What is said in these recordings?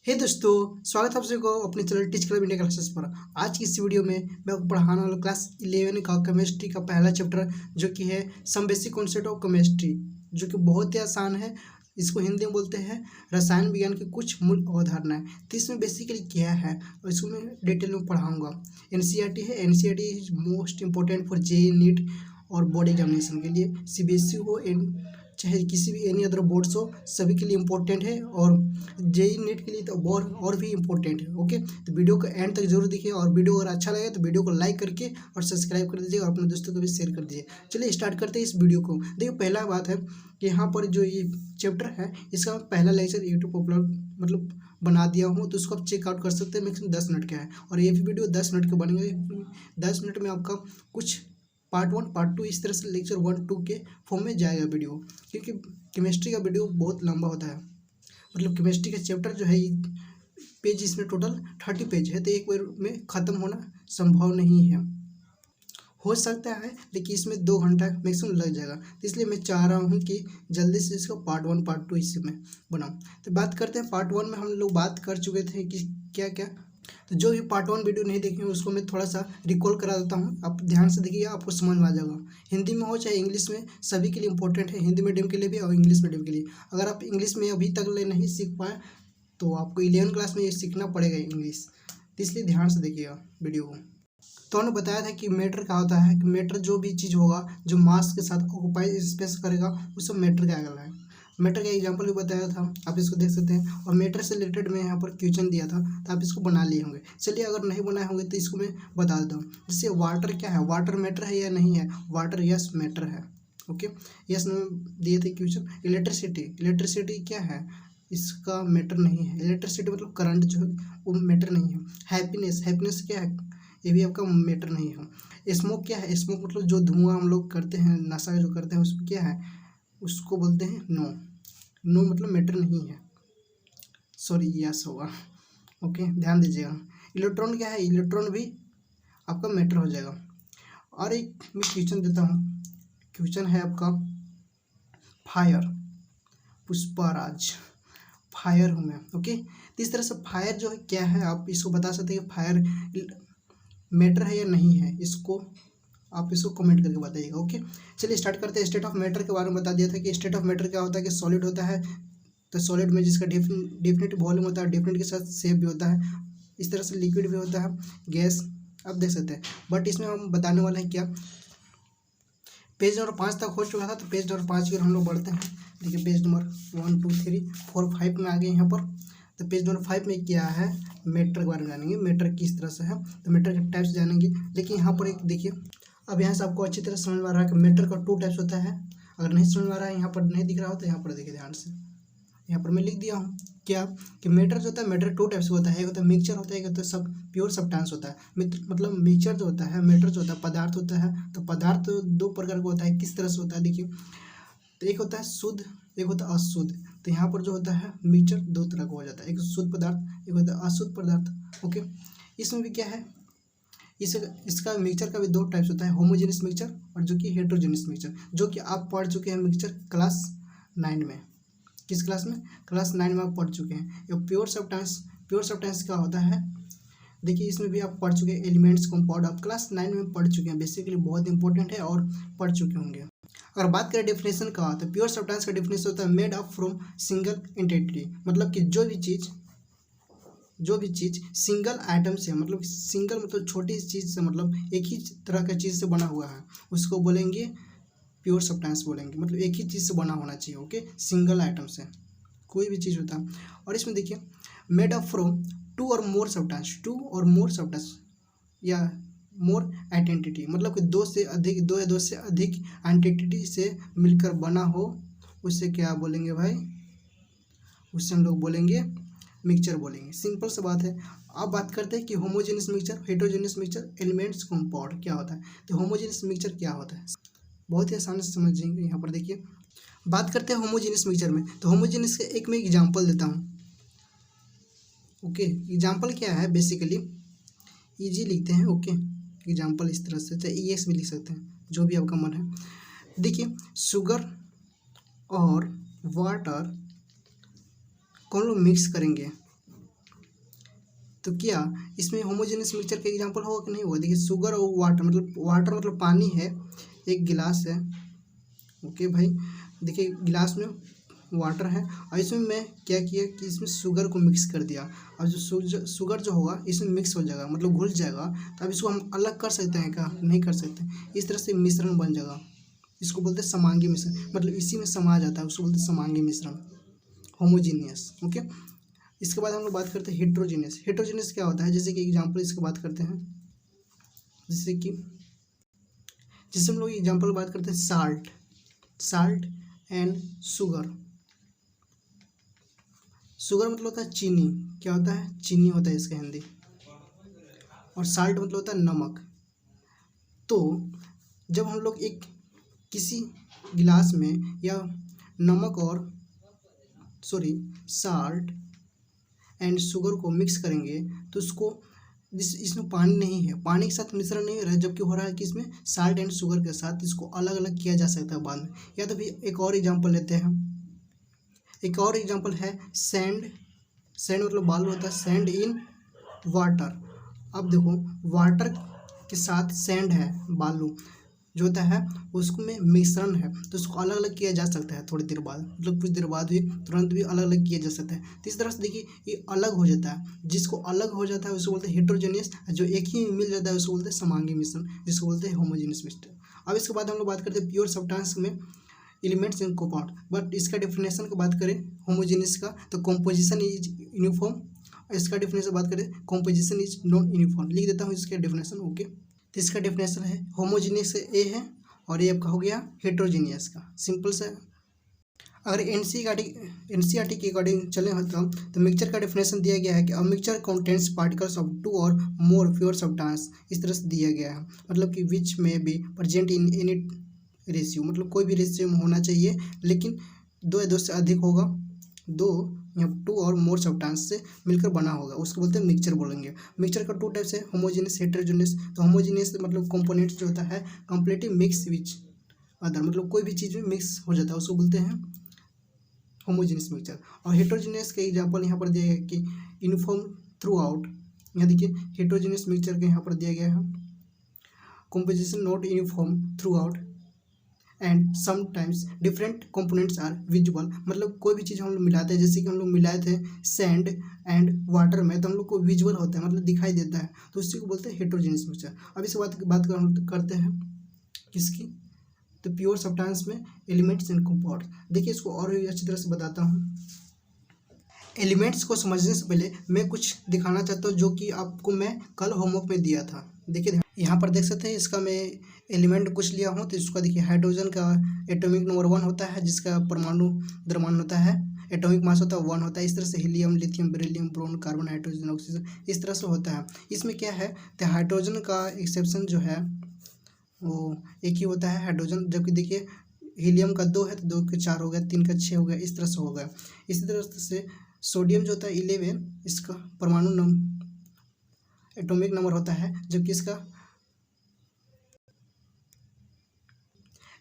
हे दोस्तों, स्वागत है आप सभी को अपने channel teach club India classes पर। आज की इस वीडियो में मैं आपको पढ़ाने वाला क्लास 11 का केमिस्ट्री का पहला चैप्टर जो कि है some basic concept of chemistry, जो कि बहुत ही आसान है। इसको हिंदी में बोलते हैं रसायन विज्ञान की कुछ मूल अवधारणाएं। तो इसमें बेसिकली क्या है और इसको मैं डिटेल में पढ़ाऊँगा। एनसीईआरटी है, NCERT is most important for JEE NEET और बोर्ड एग्जामिनेशन के लिए। सीबीएसई हो चाहे किसी भी एनी अदर बोर्ड्स हो, सभी के लिए इम्पोर्टेंट है और जेईई नीट के लिए तो और भी इम्पोर्टेंट है। ओके, तो वीडियो को एंड तक जरूर देखिए और वीडियो अगर अच्छा लगे तो वीडियो को लाइक करके और सब्सक्राइब कर दीजिए और अपने दोस्तों को भी शेयर कर दीजिए। चलिए स्टार्ट करते हैं इस वीडियो को। देखिए, पहला बात है कि यहाँ पर जो ये चैप्टर है इसका पहला लेक्चर यूट्यूब पर मतलब बना दिया हूँ, तो उसको आप चेकआउट कर सकते हैं। मैक्सिमम 10 मिनट का है और ये भी वीडियो 10 मिनट का बनेगा। 10 मिनट में आपका कुछ पार्ट 1 पार्ट 2 इस तरह से लेक्चर 1-2 के फॉर्म में जाएगा वीडियो, क्योंकि केमिस्ट्री का वीडियो बहुत लंबा होता है। मतलब केमिस्ट्री का चैप्टर जो है पेज इसमें टोटल 30 पेज है, तो एक बार में ख़त्म होना संभव नहीं है। हो सकता है लेकिन इसमें 2 घंटा मैक्सिमम लग जाएगा, तो इसलिए मैं चाह रहा हूँ कि जल्दी से इसका पार्ट 1 पार्ट 2 इसी में बनाऊँ। तो बात करते हैं पार्ट 1 में हम लोग बात कर चुके थे कि क्या क्या। तो जो भी पार्ट 1 वीडियो नहीं देखे उसको मैं थोड़ा सा रिकॉल करा देता हूँ, आप ध्यान से देखिए, आपको समझ में आ जाएगा। हिंदी में हो चाहे इंग्लिश में, सभी के लिए इंपॉर्टेंट है, हिंदी मीडियम के लिए भी और इंग्लिश मीडियम के लिए। अगर आप इंग्लिश में अभी तक नहीं सीख पाए तो आपको 11 क्लास में ये सीखना पड़ेगा इंग्लिश, तो इसलिए ध्यान से देखिएगा वीडियो को। तो उन्होंने बताया था कि मैटर क्या होता है, कि मैटर जो भी चीज़ होगा जो मास के साथ ऑक्यूपाई स्पेस करेगा उस सब मैटर कहलाता है। मैटर का एग्जांपल भी बताया था, आप इसको देख सकते हैं। और मैटर से रिलेटेड मैं यहाँ पर क्वेश्चन दिया था, तो आप इसको बना लिए होंगे। चलिए, अगर नहीं बनाए होंगे तो इसको मैं बता देता हूँ। जैसे वाटर क्या है, वाटर मैटर है या नहीं है? वाटर यस मैटर है। ओके, यस दिए थे क्वेश्चन। इलेक्ट्रिसिटी, इलेक्ट्रिसिटी क्या है? इसका मैटर नहीं है। इलेक्ट्रिसिटी मतलब करंट जो है वो मैटर नहीं है। हैप्पीनेस, हैप्पीनेस क्या है? ये भी आपका मैटर नहीं है। स्मोक क्या है? स्मोक मतलब जो धुआं हम लोग करते हैं, नशा जो करते हैं, उसमें क्या है? उसको बोलते हैं नो। नो मतलब मैटर नहीं है, सॉरी यस होगा। ओके, ध्यान दीजिएगा। इलेक्ट्रॉन क्या है? इलेक्ट्रॉन भी आपका मैटर हो जाएगा। और एक मैं क्वेश्चन देता हूँ, क्वेश्चन है आपका फायर। पुष्पराज, फायर हूँ मैं। ओके, तो इस तरह से फायर जो है क्या है, आप इसको बता सकते हैं फायर मैटर है या नहीं है, इसको आप इसको कमेंट करके बताइएगा। ओके, चलिए स्टार्ट करते हैं। स्टेट ऑफ मैटर के बारे में बता दिया था कि स्टेट ऑफ मैटर क्या होता है, कि सॉलिड होता है, तो सॉलिड में जिसका डिफिनिट वॉल्यूम होता है, डिफिनिट के साथ शेप भी होता है। इस तरह से लिक्विड भी होता है, गैस, आप देख सकते हैं। बट इसमें हम बताने वाले हैं क्या, पेज नंबर 5 तक हो चुका था, तो पेज नंबर 5 की ओर हम लोग बढ़ते हैं। देखिए, पेज नंबर 1 2 3 4 5 में आ गए यहाँ पर। तो पेज नंबर 5 में क्या है, मैटर के बारे में जानेंगे। मैटर किस तरह से है, तो मैटर के टाइप्स जानेंगे। लेकिन यहाँ पर एक देखिए, अब यहाँ से आपको अच्छी तरह समझ में आ रहा है कि मैटर का 2 टाइप्स होता है। अगर नहीं समझ में आ रहा है, यहाँ पर नहीं दिख रहा हो तो यहाँ पर देखिए ध्यान से, यहाँ पर मैं लिख दिया हूँ क्या, कि मैटर जो होता है, मैटर 2 टाइप्स होता है। एक होता है मिक्सचर होता है, एक होता है सब प्योर सब्सटेंस होता है। मतलब मिक्सचर जो होता है, मैटर जो होता है पदार्थ होता है, तो पदार्थ 2 प्रकार का होता है। किस तरह से होता है देखिए, तो एक होता है शुद्ध, एक होता है अशुद्ध। तो यहाँ पर जो होता है मिक्सचर 2 तरह का हो जाता है, एक शुद्ध पदार्थ, एक होता है अशुद्ध पदार्थ। ओके, इसमें भी क्या है, इसका मिक्सचर का भी 2 टाइप्स होता है, होमोजेनियस मिक्सचर और जो कि हेटेरोजेनियस मिक्सचर, जो कि आप पढ़ चुके हैं मिक्सचर क्लास 9 में। किस क्लास में? क्लास 9 में आप पढ़ चुके हैं। ये प्योर सब्सटेंस, प्योर सब्सटेंस क्या होता है देखिए, इसमें भी आप पढ़ चुके हैं। एलिमेंट्स कंपाउंड आप क्लास 9 में पढ़ चुके हैं, बेसिकली बहुत इंपॉर्टेंट है और पढ़ चुके होंगे। अगर बात करें डेफिनेशन का, तो प्योर सब्सटेंस का डेफिनेशन होता है made up from single entity, मतलब कि जो भी चीज़ सिंगल आइटम से, मतलब सिंगल मतलब छोटी चीज़ से, मतलब एक ही तरह का चीज़ से बना हुआ है, उसको बोलेंगे प्योर सब्सटेंस बोलेंगे। मतलब एक ही चीज़ से बना होना चाहिए। ओके, सिंगल आइटम से कोई भी चीज़ होता है। और इसमें देखिए, मेड अप फ्रॉम 2 और मोर सब्सटेंस, 2 और मोर सब्सटेंस या मोर आइडेंटिटी, मतलब कि 2 से अधिक, 2 या 2 से अधिक आइडेंटिटी से मिलकर बना हो, उससे क्या बोलेंगे भाई, उससे हम लोग बोलेंगे मिक्सचर बोलेंगे। सिंपल सा बात है। अब बात करते हैं कि homogeneous mixture, heterogeneous mixture, elements compound क्या होता है। तो होमोजेनियस मिक्सचर क्या होता है, बहुत ही आसानी से समझेंगे। यहाँ पर देखिए, बात करते हैं होमोजेनियस मिक्सचर में, तो होमोजेनियस का एक मैं एग्जांपल देता हूँ। ओके, एग्जांपल क्या है, बेसिकली इजी लिखते हैं। ओके, एग्जांपल इस तरह से, चाहे EX भी लिख सकते हैं, जो भी आपका मन है। देखिए, शुगर और वाटर को हम लोग मिक्स करेंगे, तो क्या इसमें होमोजेनियस मिक्सचर का एग्जांपल होगा कि नहीं होगा? देखिए शुगर और वाटर मतलब पानी है, एक गिलास है। ओके भाई, देखिए गिलास में वाटर है और इसमें मैं क्या किया कि इसमें शुगर को मिक्स कर दिया। और जो शुगर जो होगा इसमें मिक्स हो जाएगा, मतलब घुल जाएगा। तो अब इसको हम अलग कर सकते हैं क्या? नहीं कर सकते। इस तरह से मिश्रण बन जाएगा, इसको बोलते हैं समांगी मिश्रण, मतलब इसी में समा जाता है, उसको बोलते हैं समांगी मिश्रण, होमोजीनियस। ओके, इसके बाद हम लोग बात करते हैं हेट्रोजीनियस। हेट्रोजीनियस क्या होता है? जैसे कि एग्जाम्पल इसकी बात करते हैं, जैसे हम लोग एग्जाम्पल बात करते हैं साल्ट एंड शुगर। शुगर मतलब होता है चीनी, क्या होता है? चीनी होता है इसका हिंदी। और साल्ट मतलब होता है नमक। तो जब हम लोग एक किसी गिलास में या नमक और साल्ट एंड शुगर को मिक्स करेंगे तो इसमें पानी नहीं है, पानी के साथ मिश्रण नहीं हो रहा है, जबकि हो रहा है कि इसमें साल्ट एंड शुगर के साथ इसको अलग अलग किया जा सकता है बाद में। या तो भी एक और एग्जांपल लेते हैं, एक और एग्जांपल है सैंड मतलब बालू होता है, सैंड इन वाटर। अब देखो वाटर के साथ सैंड है, बालू जो होता है उसको में मिश्रण है, तो उसको अलग अलग किया जा सकता है थोड़ी देर बाद, मतलब कुछ देर बाद भी तुरंत भी अलग अलग किया जा सकता है। तो इस तरह से देखिए ये अलग हो जाता है, जिसको अलग हो जाता है उसको बोलते हैं हेट्रोजेनियस, जो एक ही मिल जाता है उसको बोलते हैं समांगी मिश्रण, जिसको बोलते हैं होमोजेनियस मिक्सचर। अब इसके बाद हम लोग बात करते हैं प्योर सब्सटेंस में एलिमेंट्स एंड कंपाउंड। बट इसका डेफिनेशन की बात करें होमोजेनियस का, तो कॉम्पोजिशन इज यूनिफॉर्म। इसका डेफिनेशन बात करें, कॉम्पोजिशन इज नॉन यूनिफॉर्म। लिख देता हूँ इसका डेफिनेशन। ओके, तो इसका डेफिनेशन है होमोजीनियस ए है और ये आपका हो गया हेट्रोजीनियस का, सिंपल सा। अगर एनसीईआरटी के अकॉर्डिंग चले हम तो मिक्सचर का डेफिनेशन दिया गया है कि a mixture contents particles of 2 और मोर प्योर सब्सटेंस, इस तरह से दिया गया है, मतलब कि विच में be present in any ratio, मतलब कोई भी रेशियो में होना चाहिए, लेकिन 2 या 2 से अधिक होगा, 2 या 2 और मोर सब्सटेंस से मिलकर बना होगा, उसको बोलते हैं मिक्सचर बोलेंगे। मिक्सचर का 2 टाइप्स है, होमोजेनियस हेट्रोजेनियस। तो होमोजेनियस मतलब कंपोनेंट्स जो होता है कंप्लीटली मिक्स विच अदर, मतलब कोई भी चीज़ में मिक्स हो जाता है, उसको बोलते हैं होमोजेनियस मिक्सचर। और हेट्रोजेनियस का एग्जांपल यहाँ पर दिया गया है कि यूनिफॉर्म थ्रू आउट। यहाँ देखिए हेट्रोजेनियस मिक्सचर का यहाँ पर दिया गया है composition not uniform throughout and sometimes different components are visible, मतलब कोई भी चीज़ हम लोग मिलाते हैं, जैसे कि हम लोग मिलाए थे सैंड एंड वाटर में, तो हम लोग को विजुअल होता है, मतलब दिखाई देता है, तो उसी को बोलते हैं हेट्रोजेनियस मिक्सचर। अब इस बात करते हैं किसकी, तो प्योर सब्सटेंस में एलिमेंट्स एंड कंपाउंड्स। देखिए इसको और भी अच्छी तरह से बताता हूँ। एलिमेंट्स को समझने से पहले मैं कुछ दिखाना चाहता हूँ जो कि आपको मैं कल होमवर्क में दिया था। देखिए यहाँ पर देख सकते हैं, इसका मैं एलिमेंट कुछ लिया हूँ, तो इसका देखिए हाइड्रोजन का एटॉमिक नंबर 1 होता है, जिसका परमाणु द्रव्यमान होता है, एटॉमिक मास होता है 1 होता है। इस तरह से helium, lithium, beryllium, boron, carbon, nitrogen, oxygen, इस तरह से होता है। इसमें क्या है, तो हाइड्रोजन का एक्सेप्शन जो है वो एक ही होता है हाइड्रोजन, जबकि देखिए हीलियम का 2 है तो 2 के 4 हो गया, 3 का 6 हो गया, इस तरह से हो गया। इसी तरह से सोडियम जो होता है 11, इसका परमाणु एटॉमिक नंबर होता है, जबकि इसका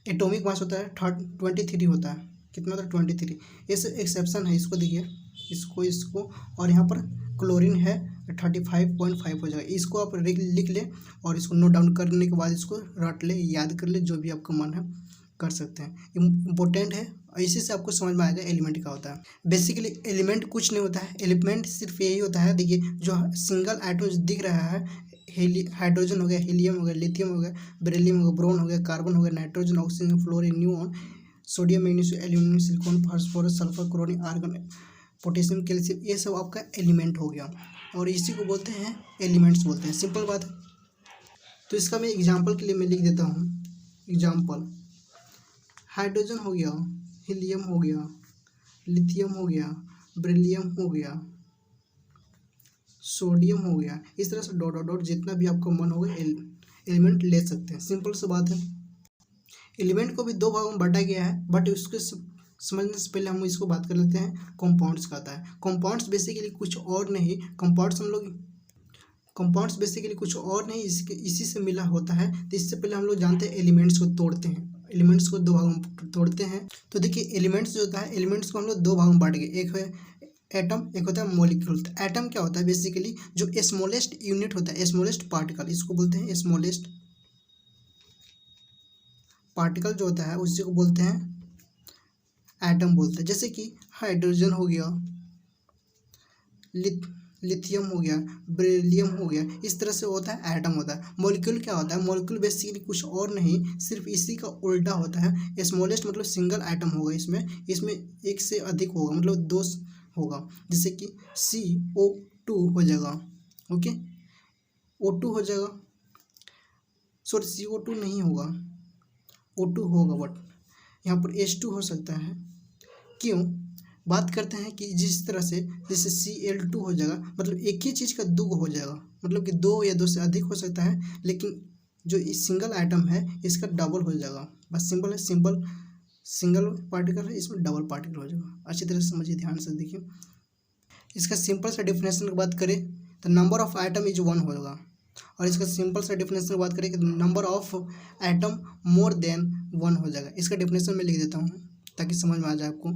एटॉमिक मास होता है 23 होता है। कितना होता है? 23। इस एक्सेप्शन है, इसको देखिए, इसको और यहाँ पर क्लोरीन है 35.5 हो जाएगा। इसको आप लिख ले और इसको नोट डाउन करने के बाद इसको रट ले, याद कर ले, जो भी आपका मन है कर सकते हैं, इम्पोर्टेंट है। इसी से आपको समझ में आएगा एलिमेंट क्या होता है। बेसिकली एलिमेंट कुछ नहीं होता है, एलिमेंट सिर्फ यही होता है, देखिए जो सिंगल आइटम दिख रहा है, हाइड्रोजन हो गया, हीलियम हो गया, लिथियम हो गया, बेरिलियम हो गया, ब्रोन हो गया, कार्बन हो गया, nitrogen, oxygen, fluorine, neon, sodium, magnesium, aluminium, silicon, phosphorus, sulphur, chlorine, argon, potassium, calcium, ये सब आपका एलिमेंट हो गया और इसी को बोलते हैं एलिमेंट्स बोलते हैं। सिंपल बात है। तो इसका मैं एग्जाम्पल के लिए मैं लिख देता हूँ। एग्जाम्पल, हाइड्रोजन हो गया, हीलियम हो गया, लिथियम हो गया, बेरिलियम हो गया, सोडियम हो गया, इस तरह से डॉट डॉट डॉट जितना भी आपका मन होगा एलिमेंट ले सकते हैं। सिंपल सी बात है। एलिमेंट को भी 2 भागों में बांटा गया है, बट उसके समझने से पहले हम इसको बात कर लेते हैं कंपाउंड्स का। आता है कंपाउंड्स बेसिकली कुछ और नहीं, कंपाउंड्स बेसिकली कुछ और नहीं, इसी से मिला होता है। तो इससे पहले हम लोग जानते हैं एलिमेंट्स को तोड़ते हैं, एलिमेंट्स को 2 भागों में तोड़ते हैं। तो देखिए एलिमेंट्स जो होता है, एलिमेंट्स को हम लोग 2 भागों में बांट गए, एक है एटम, एक होता है मॉलिक्यूल। तो एटम क्या होता है बेसिकली, जो स्मॉलेस्ट यूनिट होता है, स्मॉलेस्ट पार्टिकल, इसको बोलते हैं स्मॉलेस्ट पार्टिकल जो होता है उसी को बोलते हैं एटम बोलते हैं। जैसे कि हाइड्रोजन हो गया, लिथियम हो गया, बेरिलियम हो गया, इस तरह से होता है एटम होता है। मॉलिक्यूल क्या होता है, मॉलिक्यूल बेसिकली कुछ और नहीं, सिर्फ इसी का उल्टा होता है। स्मॉलेस्ट मतलब सिंगल एटम होगा, इसमें एक से अधिक होगा, मतलब दो होगा। जैसे कि CO2 हो जाएगा, ओके, O2 हो जाएगा, सॉरी CO2 नहीं होगा, O2 होगा, बट यहाँ पर H2 हो सकता है। क्यों बात करते हैं कि जिस तरह से जैसे Cl2 हो जाएगा, मतलब एक ही चीज़ का दो हो जाएगा, मतलब कि दो या दो से अधिक हो सकता है, लेकिन जो इस सिंगल आइटम है इसका डबल हो जाएगा। बस सिंपल है, सिंगल पार्टिकल है, इसमें डबल पार्टिकल हो जाएगा। अच्छी तरह से समझिए, ध्यान से देखिए। इसका सिंपल सा डेफिनेशन की बात करें तो नंबर ऑफ आइटम इज 1 होगा, और इसका सिंपल सा डेफिनेशन की बात करें कि number of item more than 1 हो जाएगा। इसका डेफिनेशन मैं लिख देता हूँ ताकि समझ में आ जाए आपको।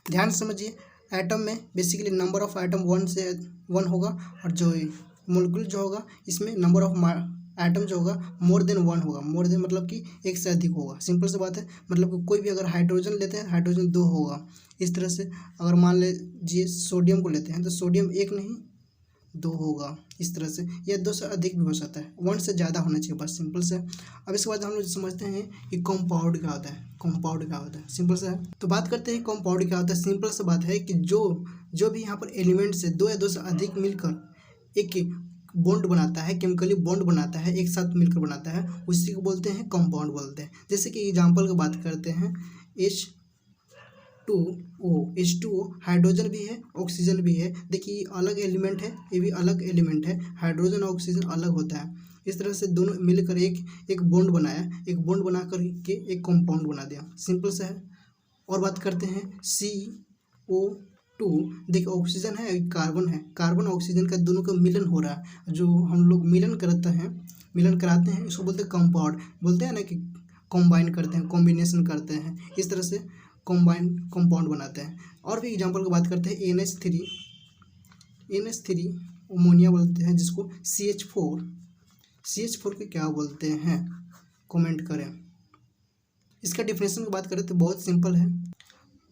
ध्यान से समझिए, एटम में बेसिकली नंबर ऑफ आइटम 1 से 1 होगा, और जो मोलिक्यूल जो होगा इसमें नंबर ऑफ आइटम जो होगा मोर देन 1 होगा। मोर देन मतलब कि एक से अधिक होगा। सिंपल सी बात है, मतलब कि कोई भी अगर हाइड्रोजन लेते हैं, हाइड्रोजन 2 होगा। इस तरह से अगर मान लीजिए सोडियम को लेते हैं तो सोडियम 1 नहीं 2 होगा। इस तरह से या 2 से अधिक भी हो सकता है, 1 से ज़्यादा होना चाहिए, बस सिंपल से। अब इसके बाद हम लोग समझते हैं कि कंपाउंड क्या होता है। कंपाउंड क्या होता है, सिंपल से है। तो बात करते हैं कंपाउंड क्या होता है। सिंपल से बात है कि जो भी यहाँ पर एलिमेंट्स है, 2 या 2 से अधिक मिलकर एक बॉन्ड बनाता है, केमिकली बॉन्ड बनाता है, एक साथ मिलकर बनाता है, उसी को बोलते हैं कंपाउंड बोलते हैं। जैसे कि एग्जाम्पल की बात करते हैं, H2O हाइड्रोजन भी है, ऑक्सीजन भी है। देखिए ये अलग एलिमेंट है, ये भी अलग एलिमेंट है, हाइड्रोजन और ऑक्सीजन अलग होता है। इस तरह से दोनों मिलकर एक बॉन्ड बनाया, एक बॉन्ड बना कर के एक कंपाउंड बना दिया, सिंपल से है। और बात करते हैं CO2, देखिए ऑक्सीजन है, कार्बन है, कार्बन ऑक्सीजन का दोनों का मिलन हो रहा है, जो हम लोग मिलन कराते हैं इसको बोलते हैं कंपाउंड। बोलते हैं ना कि कॉम्बाइन करते हैं, कॉम्बिनेशन करते हैं, इस तरह से कंपाउंड बनाते हैं। और भी एग्जांपल की बात करते हैं, NH3 अमोनिया बोलते हैं, जिसको CH4 को क्या बोलते हैं, कमेंट करें। इसका डिफिनेशन की बात करें तो बहुत सिंपल है,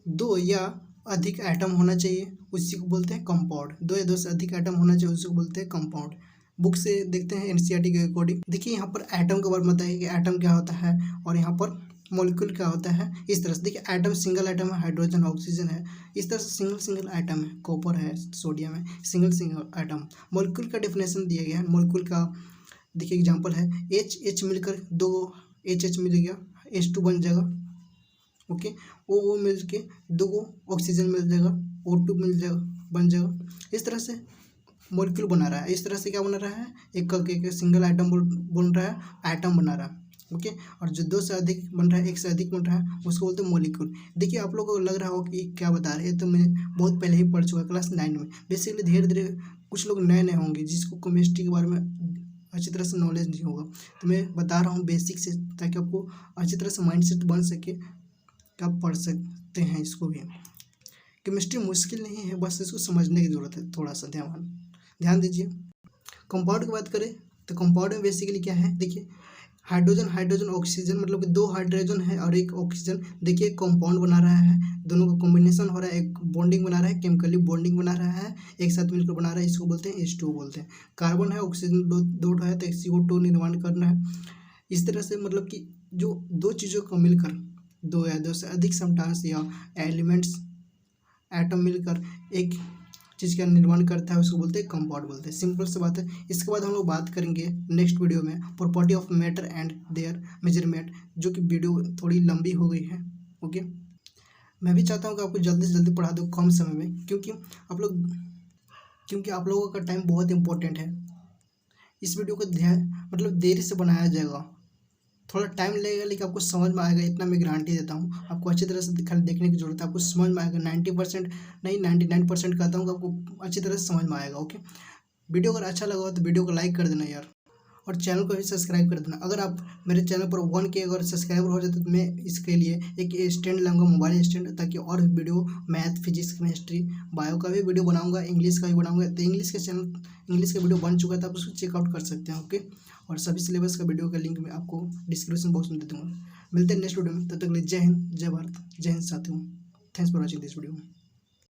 2 या अधिक एटम होना चाहिए, उसी को बोलते हैं कंपाउंड। 2 या 2 से अधिक एटम होना चाहिए, उसी को बोलते हैं कंपाउंड। बुक से देखते हैं NCERT के अकॉर्डिंग। देखिए यहाँ पर एटम के बारे में बताइए कि एटम क्या होता है, और यहाँ पर मॉलिक्यूल क्या होता है। इस तरह से देखिए, एटम सिंगल एटम है, हाइड्रोजन ऑक्सीजन है, इस तरह से सिंगल एटम है, कॉपर है, सोडियम है, सिंगल एटम। मॉलिक्यूल का डेफिनेशन दिया गया है। मॉलिक्यूल का देखिए एग्जांपल है, H मिलकर 2 H मिल गया, H2 बन जाएगा, ओके। O मिल के 2 ऑक्सीजन मिल जाएगा, O2 मिल जाएगा, बन जाएगा। इस तरह से मॉलिक्यूल बना रहा है। इस तरह से क्या बना रहा है, एक सिंगल आइटम बन रहा है, एटम बना रहा है, ओके। और जो 2 से अधिक बन रहा है, 1 से अधिक बन रहा है, उसको बोलते हैं मॉलिक्यूल। देखिए आप लोगों को लग रहा हो कि क्या बता रहे हैं, तो मैं बहुत पहले ही पढ़ चुका, क्लास 9 में। बेसिकली धीरे धीरे कुछ लोग नए होंगे जिसको केमिस्ट्री के बारे में अच्छी तरह से नॉलेज नहीं होगा, तो मैं बता रहा हूँ बेसिक से, ताकि आपको अच्छी तरह से माइंडसेट बन सके कि आप पढ़ सकते हैं इसको भी। केमिस्ट्री मुश्किल नहीं है, बस इसको समझने की ज़रूरत है, थोड़ा सा ध्यान दीजिए। कंपाउंड की बात करें तो कंपाउंड में बेसिकली क्या है, देखिए हाइड्रोजन ऑक्सीजन, मतलब कि 2 हाइड्रोजन है और 1 ऑक्सीजन। देखिए कंपाउंड बना रहा है, दोनों का कॉम्बिनेशन हो रहा है, एक बॉन्डिंग बना रहा है, केमिकली बॉन्डिंग बना रहा है, एक साथ मिलकर बना रहा है, इसको बोलते हैं H2 बोलते हैं। कार्बन है, ऑक्सीजन दो है, तो CO2 निर्माण करना है। इस तरह से मतलब कि जो 2 चीज़ों को मिलकर, 2 या 2 से अधिक समटांस या एलिमेंट्स एटम मिलकर एक चीज़ का निर्माण करता है, उसको बोलते हैं कंपाउंड बोलते हैं। सिंपल सी बात है। इसके बाद हम लोग बात करेंगे नेक्स्ट वीडियो में property of matter and there measurement, जो कि वीडियो थोड़ी लंबी हो गई है, ओके। मैं भी चाहता हूँ कि आपको जल्दी से जल्दी पढ़ा दूँ कम समय में, क्योंकि आप लोगों का टाइम बहुत इंपॉर्टेंट है। इस वीडियो को मतलब देरी से बनाया जाएगा, थोड़ा टाइम लगेगा, लेकिन आपको समझ में आएगा, इतना मैं गारंटी देता हूँ। आपको अच्छी तरह से खाली देखने की जरूरत है, आपको समझ में आएगा। 90% नहीं 99% कहता हूँ कि आपको अच्छी तरह से समझ में आएगा, ओके। वीडियो अगर अच्छा लगा हो तो वीडियो को लाइक कर देना यार, और चैनल को भी सब्सक्राइब कर देना। अगर आप मेरे चैनल पर 1K अगर सब्सक्राइबर हो जाते तो मैं इसके लिए एक स्टैंड लाऊंगा, मोबाइल स्टैंड, ताकि और भी video math, physics, chemistry, bio का भी वीडियो बनाऊंगा, इंग्लिश का भी बनाऊंगा। तो इंग्लिश का वीडियो बन चुका था, आप उसको चेकआउट कर सकते हैं। ओके, और सभी सिलेबस का वीडियो का लिंक मैं आपको डिस्क्रिप्शन बॉक्स में दे दूँगा। मिलते हैं नेक्स्ट वीडियो में, तब तक के लिए जय हिंद, जय भारत, जय हिंद साथियों। Thanks for watching this video.